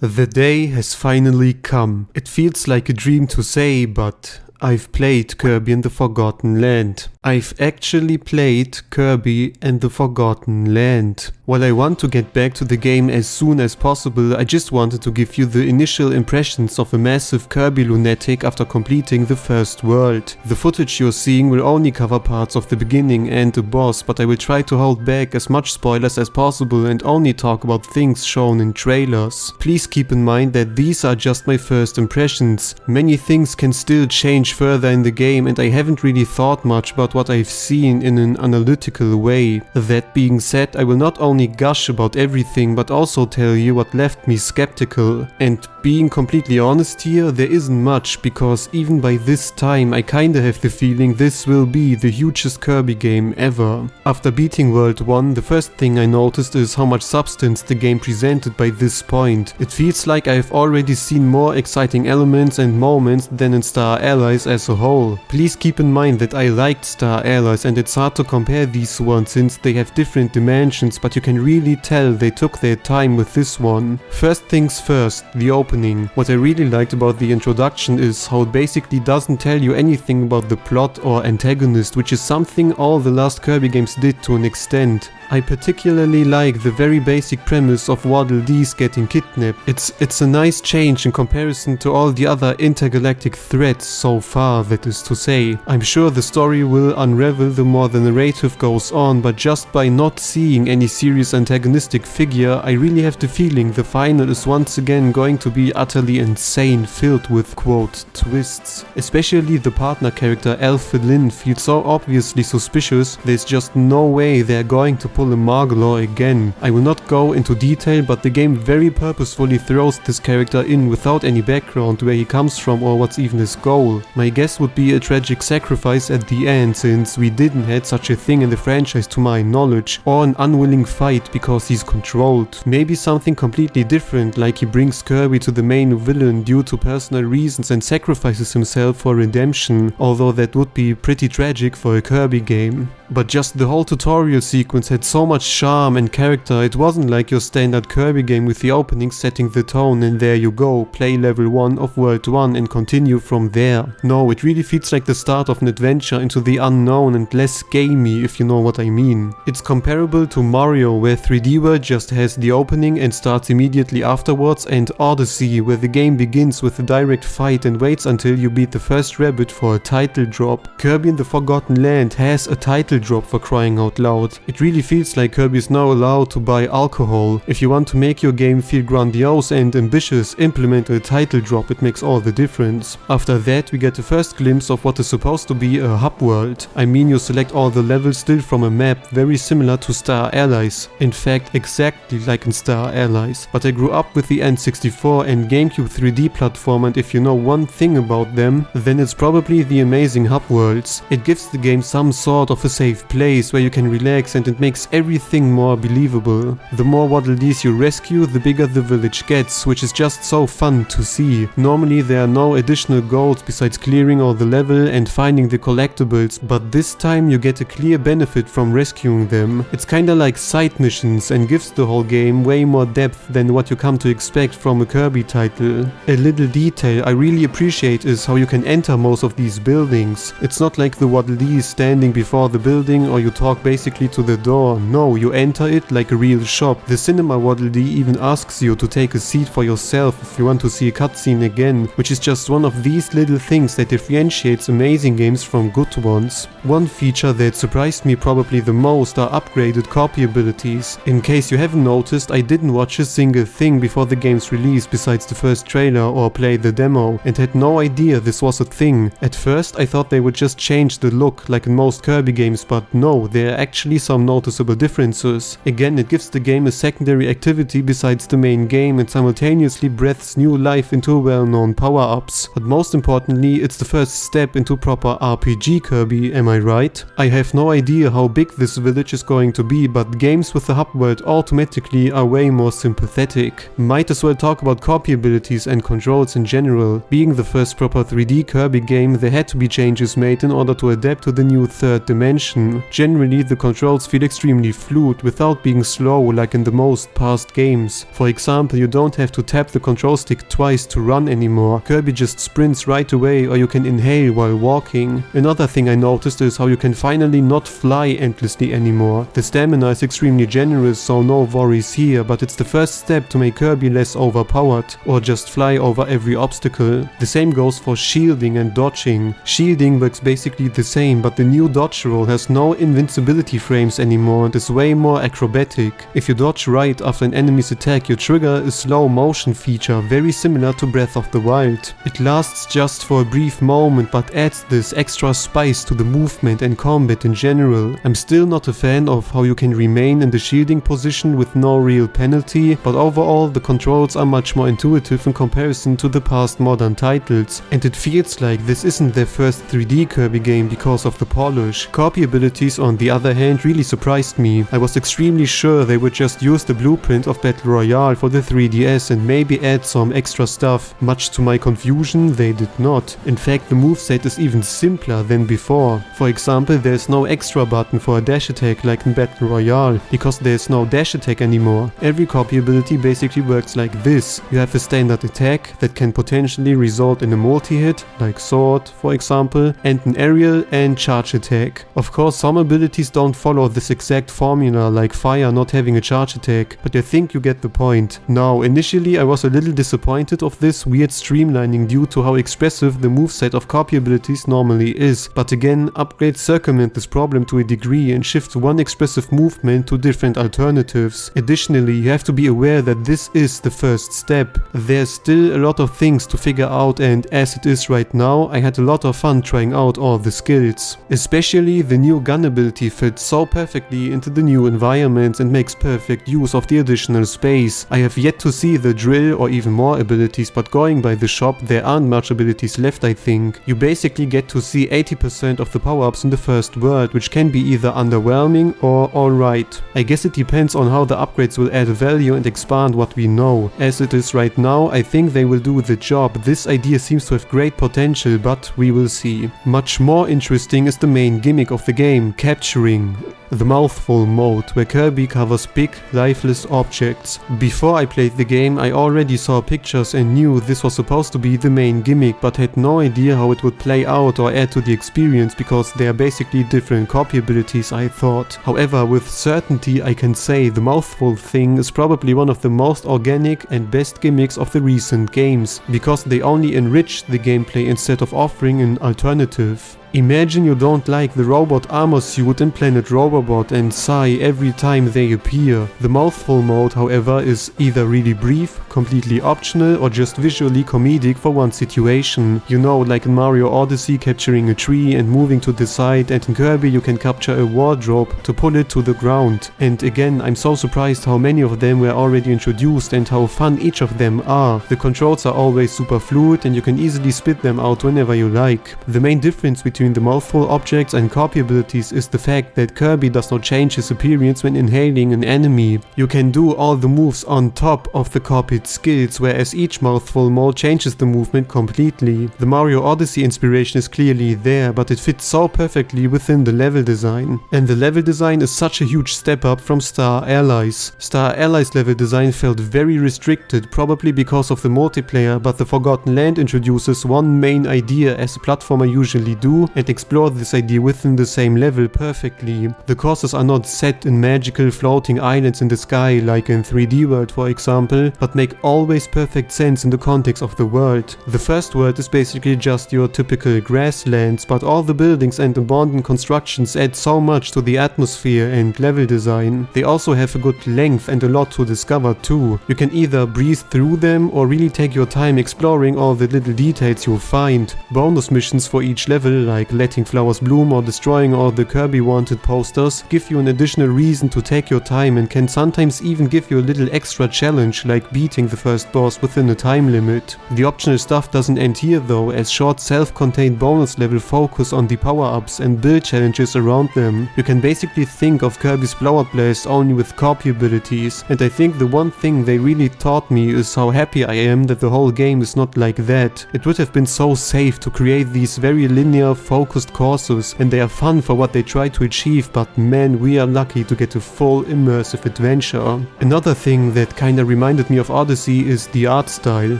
The day has finally come. It feels like a dream to say, but I've played Kirby and the Forgotten Land. I've actually played Kirby and the Forgotten Land. While I want to get back to the game as soon as possible, I just wanted to give you the initial impressions of a massive Kirby lunatic after completing the first world. The footage you're seeing will only cover parts of the beginning and the boss, but I will try to hold back as much spoilers as possible and only talk about things shown in trailers. Please keep in mind that these are just my first impressions. Many things can still change further in the game, and I haven't really thought much about what I've seen in an analytical way. That being said, I will not only gush about everything but also tell you what left me skeptical. And being completely honest here, there isn't much, because even by this time I kinda have the feeling this will be the hugest Kirby game ever. After beating World 1, the first thing I noticed is how much substance the game presented by this point. It feels like I've already seen more exciting elements and moments than in Star Allies as a whole. Please keep in mind that I liked Star Allies, and it's hard to compare these ones since they have different dimensions, but you can really tell they took their time with this one. First things first, the opening. What I really liked about the introduction is how it basically doesn't tell you anything about the plot or antagonist, which is something all the last Kirby games did to an extent. I particularly like the very basic premise of Waddle Dees getting kidnapped. It's a nice change in comparison to all the other intergalactic threats so far, that is to say. I'm sure the story will unravel the more the narrative goes on, but just by not seeing any serious antagonistic figure, I really have the feeling the final is once again going to be utterly insane, filled with quote twists. Especially the partner character Alpha Lin feels so obviously suspicious, there's just no way they're going to pull a Margalaw again. I will not go into detail, but the game very purposefully throws this character in without any background, where he comes from or what's even his goal. My guess would be a tragic sacrifice at the end, since we didn't had such a thing in the franchise to my knowledge, or an unwilling fight because he's controlled. Maybe something completely different, like he brings Kirby to the main villain due to personal reasons and sacrifices himself for redemption, although that would be pretty tragic for a Kirby game. But just the whole tutorial sequence had so much charm and character. It wasn't like your standard Kirby game with the opening setting the tone and there you go, play level 1 of World 1 and continue from there. No, it really feels like the start of an adventure into the unknown and less gamey, if you know what I mean. It's comparable to Mario, where 3D World just has the opening and starts immediately afterwards, and Odyssey, where the game begins with a direct fight and waits until you beat the first rabbit for a title drop. Kirby and the Forgotten Land has a title drop, for crying out loud. It really feels like Kirby is now allowed to buy alcohol. If you want to make your game feel grandiose and ambitious, implement a title drop, it makes all the difference. After that we get the first glimpse of what is supposed to be a hub world. I mean, you select all the levels still from a map, very similar to Star Allies. In fact, exactly like in Star Allies. But I grew up with the N64 and GameCube 3D platform, and if you know one thing about them, then it's probably the amazing hub worlds. It gives the game some sort of a safe place where you can relax, and it makes everything more believable. The more Waddle Dees you rescue, the bigger the village gets, which is just so fun to see. Normally there are no additional goals besides clearing all the level and finding the collectibles, but this time you get a clear benefit from rescuing them. It's kinda like side missions and gives the whole game way more depth than what you come to expect from a Kirby title. A little detail I really appreciate is how you can enter most of these buildings. It's not like the Waddle Dees standing before the building or you talk basically to the door. No, you enter it like a real shop. The cinema Waddle Dee even asks you to take a seat for yourself if you want to see a cutscene again, which is just one of these little things that differentiates amazing games from good ones. One feature that surprised me probably the most are upgraded copy abilities. In case you haven't noticed, I didn't watch a single thing before the game's release besides the first trailer or play the demo, and had no idea this was a thing. At first I thought they would just change the look like in most Kirby games, but no, there are actually some noticeable differences. Again, it gives the game a secondary activity besides the main game and simultaneously breathes new life into well-known power-ups. But most importantly, it's the first step into proper RPG Kirby, am I right? I have no idea how big this village is going to be, but games with the hub world automatically are way more sympathetic. Might as well talk about copy abilities and controls in general. Being the first proper 3D Kirby game, there had to be changes made in order to adapt to the new third dimension. Generally, the controls feel extremely extremely fluid without being slow like in the most past games. For example, you don't have to tap the control stick twice to run anymore. Kirby just sprints right away, or you can inhale while walking. Another thing I noticed is how you can finally not fly endlessly anymore. The stamina is extremely generous, so no worries here, but it's the first step to make Kirby less overpowered, or just fly over every obstacle. The same goes for shielding and dodging. Shielding works basically the same, but the new dodge roll has no invincibility frames anymore and is way more acrobatic. If you dodge right after an enemy's attack, you trigger a slow motion feature very similar to Breath of the Wild. It lasts just for a brief moment, but adds this extra spice to the movement and combat in general. I'm still not a fan of how you can remain in the shielding position with no real penalty, but overall the controls are much more intuitive in comparison to the past modern titles, and it feels like this isn't their first 3D Kirby game because of the polish. Copy abilities on the other hand really surprised me. I was extremely sure they would just use the blueprint of Battle Royale for the 3DS and maybe add some extra stuff. Much to my confusion, they did not. In fact, the moveset is even simpler than before. For example, there's no extra button for a dash attack like in Battle Royale, because there's no dash attack anymore. Every copy ability basically works like this. You have a standard attack that can potentially result in a multi-hit, like sword for example, and an aerial and charge attack. Of course, some abilities don't follow this exact formula, like fire not having a charge attack, but I think you get the point. Now, initially I was a little disappointed of this weird streamlining due to how expressive the moveset of copy abilities normally is, but again, upgrades circumvent this problem to a degree and shift one expressive movement to different alternatives. Additionally, you have to be aware that this is the first step. There's still a lot of things to figure out, and as it is right now, I had a lot of fun trying out all the skills. Especially the new gun ability fits so perfectly into the new environment and makes perfect use of the additional space. I have yet to see the drill or even more abilities, but going by the shop, there aren't much abilities left I think. You basically get to see 80% of the power-ups in the first world, which can be either underwhelming or alright. I guess it depends on how the upgrades will add value and expand what we know. As it is right now, I think they will do the job. This idea seems to have great potential, but we will see. Much more interesting is the main gimmick of the game, capturing. The Mouthful mode, where Kirby covers big, lifeless objects. Before I played the game, I already saw pictures and knew this was supposed to be the main gimmick, but had no idea how it would play out or add to the experience, because they are basically different copy abilities, I thought. However, with certainty I can say the Mouthful thing is probably one of the most organic and best gimmicks of the recent games, because they only enrich the gameplay instead of offering an alternative. Imagine you don't like the robot armor suit in Planet Robobot and sigh every time they appear. The Mouthful mode, however, is either really brief, completely optional, or just visually comedic for one situation. You know, like in Mario Odyssey capturing a tree and moving to the side, and in Kirby you can capture a wardrobe to pull it to the ground. And again, I'm so surprised how many of them were already introduced and how fun each of them are. The controls are always super fluid and you can easily spit them out whenever you like. The main difference between the Mouthful objects and copy abilities is the fact that Kirby does not change his appearance when inhaling an enemy. You can do all the moves on top of the copied skills, whereas each Mouthful mode changes the movement completely. The Mario Odyssey inspiration is clearly there, but it fits so perfectly within the level design. And the level design is such a huge step up from Star Allies. Star Allies level design felt very restricted, probably because of the multiplayer, but the Forgotten Land introduces one main idea as a platformer usually do, and explore this idea within the same level perfectly. The courses are not set in magical floating islands in the sky like in 3D World for example, but make always perfect sense in the context of the world. The first world is basically just your typical grasslands, but all the buildings and abandoned constructions add so much to the atmosphere and level design. They also have a good length and a lot to discover too. You can either breeze through them or really take your time exploring all the little details you'll find. Bonus missions for each level, like letting flowers bloom or destroying all the Kirby wanted posters, give you an additional reason to take your time and can sometimes even give you a little extra challenge, like beating the first boss within a time limit. The optional stuff doesn't end here though, as short self-contained bonus level focus on the power-ups and build challenges around them. You can basically think of Kirby's Blowout Blast only with copy abilities, and I think the one thing they really taught me is how happy I am that the whole game is not like that. It would have been so safe to create these very linear focused courses and they are fun for what they try to achieve, but man, we are lucky to get a full immersive adventure. Another thing that kinda reminded me of Odyssey is the art style.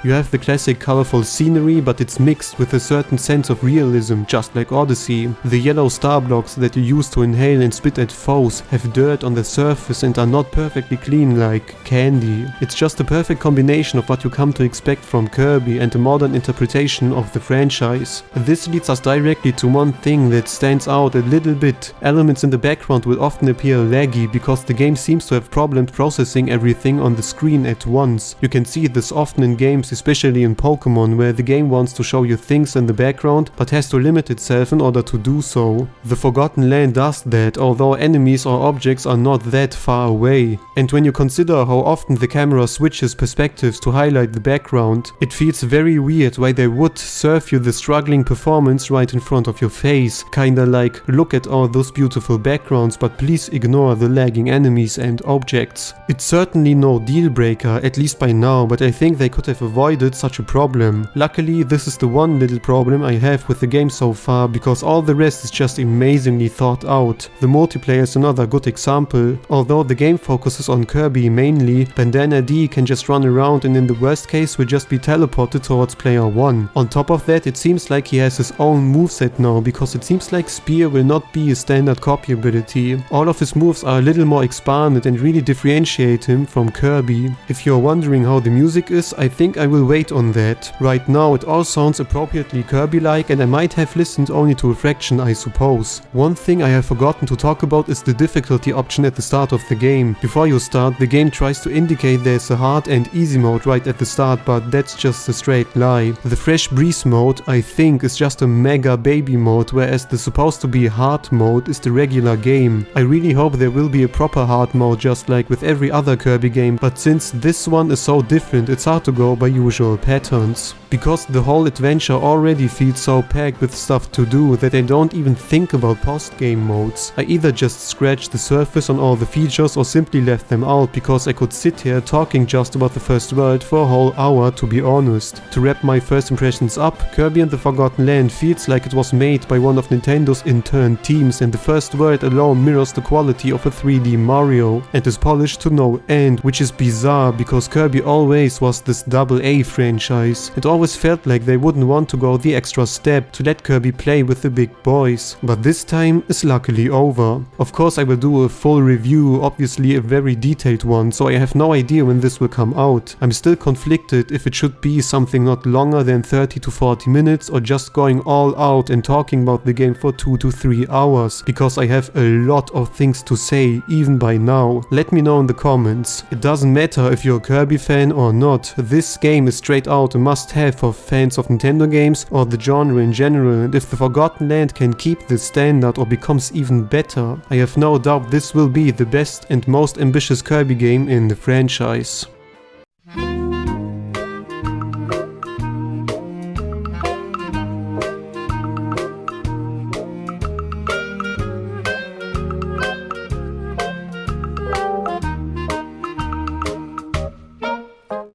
You have the classic colorful scenery, but it's mixed with a certain sense of realism, just like Odyssey. The yellow star blocks that you use to inhale and spit at foes have dirt on the surface and are not perfectly clean like candy. It's just a perfect combination of what you come to expect from Kirby and a modern interpretation of the franchise. This leads us directly to one thing that stands out a little bit. Elements in the background will often appear laggy because the game seems to have problems processing everything on the screen at once. You can see this often in games, especially in Pokemon, where the game wants to show you things in the background but has to limit itself in order to do so. The Forgotten Land does that, although enemies or objects are not that far away. And when you consider how often the camera switches perspectives to highlight the background, it feels very weird why they would serve you the struggling performance right in front of your face. Kinda like, look at all those beautiful backgrounds, but please ignore the lagging enemies and objects. It's certainly no deal breaker, at least by now, but I think they could have avoided such a problem. Luckily, this is the one little problem I have with the game so far, because all the rest is just amazingly thought out. The multiplayer is another good example. Although the game focuses on Kirby mainly, Bandana D can just run around and in the worst case will just be teleported towards player 1. On top of that, it seems like he has his own moveset now, because it seems like Spear will not be a standard copy ability. All of his moves are a little more expanded and really differentiate him from Kirby. If you're wondering how the music is, I think I will wait on that. Right now it all sounds appropriately Kirby-like and I might have listened only to a fraction, I suppose. One thing I have forgotten to talk about is the difficulty option at the start of the game. Before you start, the game tries to indicate there's a hard and easy mode right at the start, but that's just a straight lie. The Fresh Breeze mode, I think, is just a mega baby mode, whereas the supposed to be hard mode is the regular game. I really hope there will be a proper hard mode just like with every other Kirby game, but since this one is so different, it's hard to go by usual patterns. Because the whole adventure already feels so packed with stuff to do that I don't even think about post-game modes. I either just scratched the surface on all the features or simply left them out because I could sit here talking just about the first world for a whole hour, to be honest. To wrap my first impressions up, Kirby and the Forgotten Land feels like it was made by one of Nintendo's intern teams, and the first world alone mirrors the quality of a 3D Mario and is polished to no end, which is bizarre because Kirby always was this AA franchise. It always felt like they wouldn't want to go the extra step to let Kirby play with the big boys, but this time is luckily over. Of course I will do a full review, obviously a very detailed one, so I have no idea when this will come out. I'm still conflicted if it should be something not longer than 30 to 40 minutes or just going all out and talking about the game for 2 to 3 hours, because I have a lot of things to say even by now. Let me know in the comments. It doesn't matter if you're a Kirby fan or not, this game is straight out a must-have for fans of Nintendo games or the genre in general, and if the Forgotten Land can keep this standard or becomes even better, I have no doubt this will be the best and most ambitious Kirby game in the franchise.